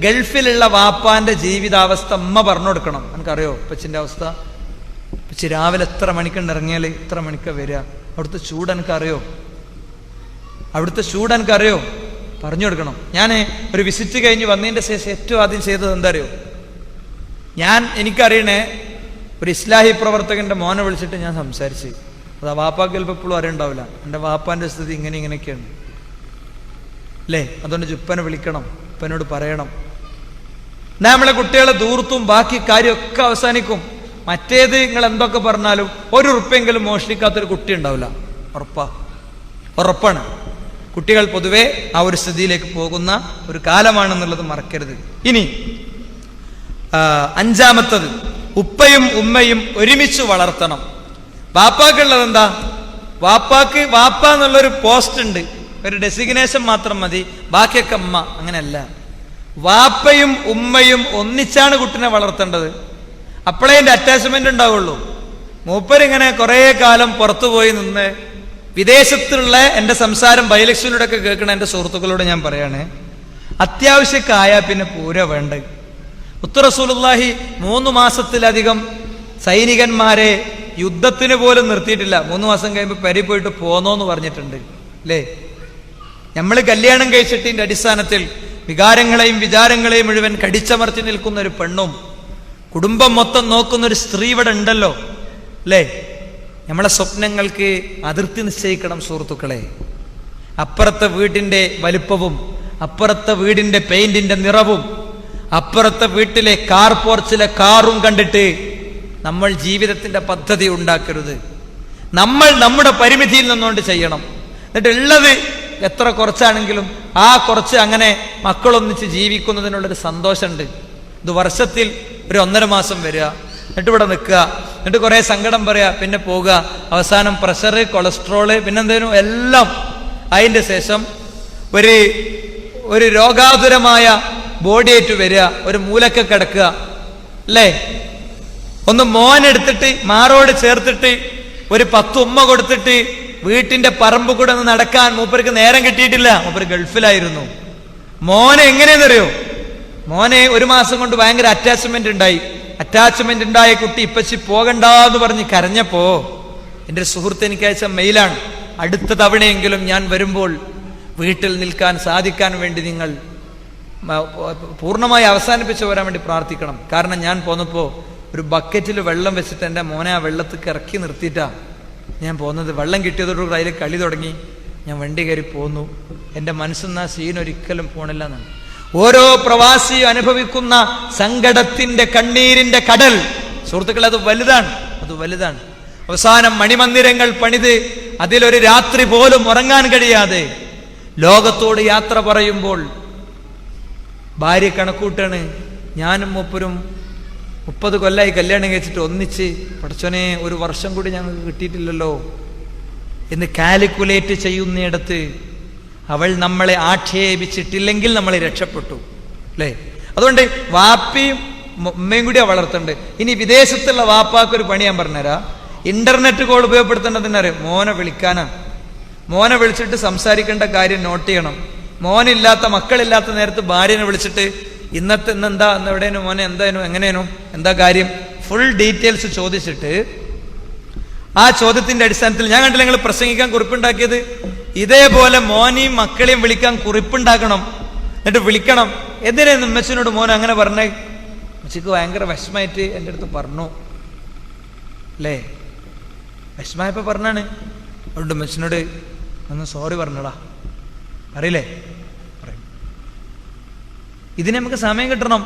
ഗൾഫിലുള്ള വാപ്പാന്റെ ജീവിതാവസ്ഥ അമ്മ പറഞ്ഞു കൊടുക്കണം. എനിക്കറിയോ ഉപ്പച്ചിന്റെ അവസ്ഥ? ഉപ്പച്ചി രാവിലെ എത്ര മണിക്കുണ്ട് ഇറങ്ങിയാൽ ഇത്ര മണിക്കാ വരിക? അവിടുത്തെ ചൂട് എനിക്കറിയോ? അവിടുത്തെ ചൂട് എനിക്കറിയോ? പറഞ്ഞു കൊടുക്കണം. ഞാൻ ഒരു വിസിറ്റ് കഴിഞ്ഞ് വന്നതിന്റെ ശേഷം ഏറ്റവും ആദ്യം ചെയ്തത് എന്താ അറിയോ? എനിക്കറിയണേ ഒരു ഇസ്ലാഹി പ്രവർത്തകന്റെ മോനെ വിളിച്ചിട്ട് ഞാൻ സംസാരിച്ച്. അത് വാപ്പാക്ക് ചിലപ്പോൾ എപ്പോഴും അറിയണ്ടാവില്ല, എൻ്റെ വാപ്പാന്റെ സ്ഥിതി ഇങ്ങനെയൊക്കെയാണ് അല്ലേ. അതുകൊണ്ട് ഉപ്പനെ വിളിക്കണം, ഉപ്പനോട് പറയണം. നമ്മളെ കുട്ടികളെ ദൂർത്തും ബാക്കി കാര്യമൊക്കെ അവസാനിക്കും. മറ്റേത് നിങ്ങൾ എന്തൊക്കെ പറഞ്ഞാലും ഒരു ഉറുപ്പെങ്കിലും മോഷ്ടിക്കാത്തൊരു കുട്ടി ഉണ്ടാവില്ല. ഉറപ്പാണ്. കുട്ടികൾ പൊതുവെ ആ ഒരു സ്ഥിതിയിലേക്ക് പോകുന്ന ഒരു കാലമാണെന്നുള്ളത് മറക്കരുത്. ഇനി അഞ്ചാമത്തത്, ഉപ്പയും ഉമ്മയും ഒരുമിച്ച് വളർത്തണം. വാപ്പാക്കുള്ളത് എന്താ? വാപ്പാക്ക് വാപ്പ എന്നുള്ളൊരു പോസ്റ്റ് ഉണ്ട്, ഒരു ഡെസിഗ്നേഷൻ മാത്രം മതി, ബാക്കിയൊക്കെ അമ്മ. അങ്ങനെയല്ല. വാപ്പയും ഉമ്മയും ഒന്നിച്ചാണ് കുട്ടിനെ വളർത്തേണ്ടത്. അപ്പോഴേ എൻ്റെ അറ്റാച്ച്മെന്റ് ഉണ്ടാവുള്ളൂ. മൂപ്പരിങ്ങനെ കുറേ കാലം പുറത്തുപോയി നിന്ന് വിദേശത്തുള്ള എൻ്റെ സംസാരം ബൈലക്ഷനിലൂടെ ഒക്കെ കേൾക്കണ എൻ്റെ സുഹൃത്തുക്കളോട് ഞാൻ പറയാണ്, അത്യാവശ്യക്കായ പിന്നെ പൂര വേണ്ട. മുത്ത് റസൂലുള്ളാഹി 3 മാസത്തിലധികം സൈനികന്മാരെ യുദ്ധത്തിന് പോലും നിർത്തിയിട്ടില്ല. 3 മാസം കഴിയുമ്പോൾ പെരി പോയിട്ട് പോന്നോന്ന് പറഞ്ഞിട്ടുണ്ട് അല്ലേ. നമ്മൾ കല്യാണം കഴിച്ചിട്ടിന്റെ അടിസ്ഥാനത്തിൽ വികാരങ്ങളെയും വിചാരങ്ങളെയും മുഴുവൻ കടിച്ചമർത്തി നിൽക്കുന്ന ഒരു പെണ്ണും കുടുംബം മൊത്തം നോക്കുന്ന ഒരു സ്ത്രീ ഇവിടെ ഉണ്ടല്ലോ അല്ലേ. നമ്മളെ സ്വപ്നങ്ങൾക്ക് അതിർത്തി നിശ്ചയിക്കണം സുഹൃത്തുക്കളെ. അപ്പുറത്തെ വീടിന്റെ വലുപ്പവും അപ്പുറത്തെ വീടിന്റെ പെയിന്റിന്റെ നിറവും അപ്പുറത്തെ വീട്ടിലെ കാർ പോർച്ചിലെ കാറും കണ്ടിട്ട് നമ്മൾ ജീവിതത്തിന്റെ പദ്ധതി ഉണ്ടാക്കരുത്. നമ്മൾ നമ്മുടെ പരിമിതിയിൽ നിന്നുകൊണ്ട് ചെയ്യണം. എന്നിട്ട് ഉള്ളത് എത്ര കുറച്ചാണെങ്കിലും ആ കുറച്ച് അങ്ങനെ മക്കളൊന്നിച്ച് ജീവിക്കുന്നതിനുള്ളൊരു സന്തോഷമുണ്ട്. ഇത് വർഷത്തിൽ ഒരു 1.5 മാസം വരിക, എന്നിട്ട് ഇവിടെ നിൽക്കുക, എന്നിട്ട് കുറെ സങ്കടം പറയുക, പിന്നെ പോകുക, അവസാനം പ്രഷർ, കൊളസ്ട്രോള്, പിന്നെന്തേനും എല്ലാം. അതിൻ്റെ ശേഷം ഒരു രോഗാതുരമായ ബോഡിയായിട്ട് വരിക, ഒരു മൂലക്കെ കിടക്കുക അല്ലേ. ഒന്ന് മോനെടുത്തിട്ട് മാറോട് ചേർത്തിട്ട് ഒരു 10 ഉമ്മ കൊടുത്തിട്ട് വീട്ടിന്റെ പറമ്പ് കൂടെ ഒന്ന് നടക്കാൻ മൂപ്പർക്ക് നേരം കിട്ടിയിട്ടില്ല. മൂപ്പര് ഗൾഫിലായിരുന്നു. മോനെ എങ്ങനെയെന്നറിയോ? മോനെ 1 മാസം കൊണ്ട് ഭയങ്കര അറ്റാച്ച്മെന്റ് ഉണ്ടായ കുട്ടി ഇപ്പച്ചി പോകണ്ടെന്ന് പറഞ്ഞ് കരഞ്ഞപ്പോ എൻ്റെ ഒരു സുഹൃത്ത് എനിക്ക് അയച്ച മെയിലാണ്, അടുത്ത തവണയെങ്കിലും ഞാൻ വരുമ്പോൾ വീട്ടിൽ നിൽക്കാൻ സാധിക്കാൻ വേണ്ടി നിങ്ങൾ പൂർണ്ണമായി അവസാനിപ്പിച്ച് വരാൻ വേണ്ടി പ്രാർത്ഥിക്കണം. കാരണം ഞാൻ പോന്നപ്പോ ഒരു ബക്കറ്റിൽ വെള്ളം വെച്ചിട്ട് എൻ്റെ മോനെ ആ വെള്ളത്തിൽ ഇറക്കി നിർത്തിയിട്ടാ ഞാൻ പോകുന്നത്. വെള്ളം കിട്ടിയതോടുകൂടി അതിൽ കളി തുടങ്ങി. ഞാൻ വണ്ടി കയറി പോന്നു. എൻ്റെ മനസ്സിന്ന് ആ സീൻ ഒരിക്കലും പോണില്ല എന്നാണ്. ഓരോ പ്രവാസിയും അനുഭവിക്കുന്ന സങ്കടത്തിന്റെ കണ്ണീരിന്റെ കടൽ സുഹൃത്തുക്കൾ, അത് വലുതാണ്. അവസാനം മണിമന്ദിരങ്ങൾ പണിത് അതിലൊരു രാത്രി പോലും ഉറങ്ങാൻ കഴിയാതെ ലോകത്തോട് യാത്ര പറയുമ്പോൾ ഭാര്യ കണക്കൂട്ടാണ്, ഞാനും മൂപ്പരും 30 കൊല്ലമായി കല്യാണം കഴിച്ചിട്ട് ഒന്നിച്ച്, പഠിച്ചോനെ 1 വർഷം കൂടി ഞങ്ങൾക്ക് കിട്ടിയിട്ടില്ലല്ലോ എന്ന് കാൽക്കുലേറ്റ് ചെയ്യുന്നിടത്ത് അവൾ നമ്മളെ ആക്ഷേപിച്ചിട്ടില്ലെങ്കിൽ നമ്മൾ രക്ഷപ്പെട്ടു അല്ലേ. അതുകൊണ്ട് വാപ്പയും ഉമ്മയും കൂടിയാ വളർത്തണ്ട്. ഇനി വിദേശത്തുള്ള വാപ്പാക്കൊരു പണി ഞാൻ പറഞ്ഞുതരാം. ഇന്റർനെറ്റ് കോൾ ഉപയോഗപ്പെടുത്തേണ്ടതിനറിയാം. മോനെ വിളിക്കാനാണ്. മോനെ വിളിച്ചിട്ട് സംസാരിക്കേണ്ട കാര്യം നോട്ട് ചെയ്യണം. മോനില്ലാത്ത മക്കളില്ലാത്ത നേരത്ത് ഭാര്യനെ വിളിച്ചിട്ട് ഇന്നെന്താ, ഇന്ന് എവിടെയും മോനെ, എന്തായാലും എങ്ങനെയാണോ, എന്താ കാര്യം, ഫുൾ ഡീറ്റെയിൽസ് ചോദിച്ചിട്ട് ആ ചോദ്യത്തിന്റെ അടിസ്ഥാനത്തിൽ ഞാൻ കണ്ടില്ല നിങ്ങൾ പ്രസംഗിക്കാൻ കുറിപ്പുണ്ടാക്കിയത്, ഇതേപോലെ മോനെയും മക്കളെയും വിളിക്കാൻ കുറിപ്പുണ്ടാക്കണം. എന്നിട്ട് വിളിക്കണം. എന്തിനായിരുന്നു ഉമ്മച്ചിനോട് മോൻ അങ്ങനെ പറഞ്ഞേ? ഉമ്മച്ചിക്ക് ഭയങ്കര വിഷമായിട്ട് എൻ്റെ അടുത്ത് പറഞ്ഞു അല്ലേ. വിഷമായപ്പോ പറഞ്ഞാണ്. അതുകൊണ്ട് ഉമ്മച്ചിനോട് ഒന്ന് സോറി പറഞ്ഞടാ അറിയില്ലേ. ഇതിന് നമുക്ക് സമയം കിട്ടണം.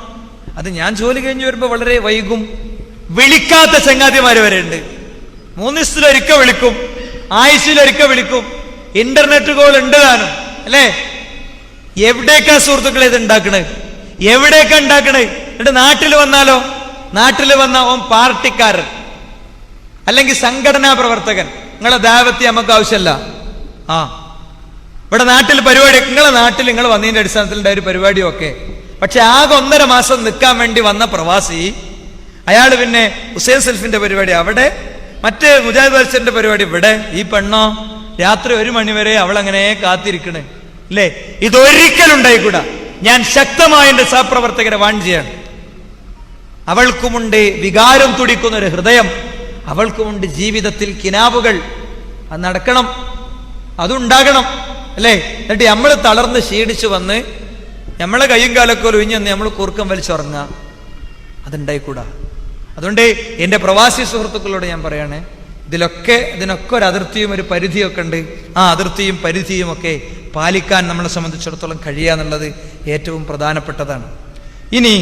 അത് ഞാൻ ജോലി കഴിഞ്ഞ് വരുമ്പോ വളരെ വൈകും. വിളിക്കാത്ത ചങ്ങാതിമാര് വരെ ഉണ്ട്. 3 ദിവസത്തിലൊരിക്കൽ വിളിക്കും, ആഴ്ചയിലൊരിക്കൽ വിളിക്കും. ഇന്റർനെറ്റ് കോൾ ഉണ്ട് താനും അല്ലേ. എവിടേക്കാ സുഹൃത്തുക്കളെ ഇത് ഉണ്ടാക്കണേ? എവിടേക്കാ ഉണ്ടാക്കണേ? എന്നിട്ട് നാട്ടിൽ വന്നാലോ, നാട്ടിൽ വന്ന ഓൻ പാർട്ടിക്കാരൻ അല്ലെങ്കിൽ സംഘടനാ പ്രവർത്തകൻ. നിങ്ങളെ ദാവത്തി നമുക്ക് ആവശ്യമല്ല. ഇവിടെ നാട്ടിൽ പരിപാടി, നിങ്ങളെ നാട്ടിൽ നിങ്ങൾ വന്നതിന്റെ അടിസ്ഥാനത്തിൽ ഉണ്ടായ ഒരു പരിപാടിയൊക്കെ. പക്ഷെ ആകെ 1.5 മാസം നിൽക്കാൻ വേണ്ടി വന്ന പ്രവാസി അയാൾ പിന്നെ ഹുസൈൻ സെൽഫിന്റെ പരിപാടി അവിടെ, മറ്റേ മുജാഹിദ് ബാദ്ഷാന്റെ പരിപാടി ഇവിടെ. ഈ പെണ്ണോ രാത്രി 1 മണി വരെ അവൾ അങ്ങനെ കാത്തിരിക്കണേ അല്ലേ. ഇതൊരിക്കലും ഉണ്ടായിക്കൂടാ. ഞാൻ ശക്തമായ എൻ്റെ സഹപ്രവർത്തകരെ വാൺ ചെയ്യാണ്. അവൾക്കുമുണ്ട് വികാരം തുടിക്കുന്ന ഒരു ഹൃദയം, അവൾക്കുമുണ്ട് ജീവിതത്തിൽ കിനാവുകൾ. അത് നടക്കണം, അതുണ്ടാകണം, അല്ലേ? എന്നിട്ട് നമ്മൾ തളർന്ന് ക്ഷീണിച്ചു വന്ന് നമ്മളെ കയ്യും കാലൊക്കെ ഒഴിഞ്ഞ് വന്ന് നമ്മൾ കൂർക്കം വലിച്ചുറങ്ങുക, അതുണ്ടായിക്കൂടാ. അതുകൊണ്ട് എൻ്റെ പ്രവാസി സുഹൃത്തുക്കളോട് ഞാൻ പറയാണ്, ഇതിനൊക്കെ ഒരു അതിർത്തിയും ഒരു പരിധിയൊക്കെ ഉണ്ട്. ആ അതിർത്തിയും പരിധിയും ഒക്കെ പാലിക്കാൻ നമ്മളെ സംബന്ധിച്ചിടത്തോളം കഴിയുക എന്നുള്ളത് ഏറ്റവും പ്രധാനപ്പെട്ടതാണ്. ഇനി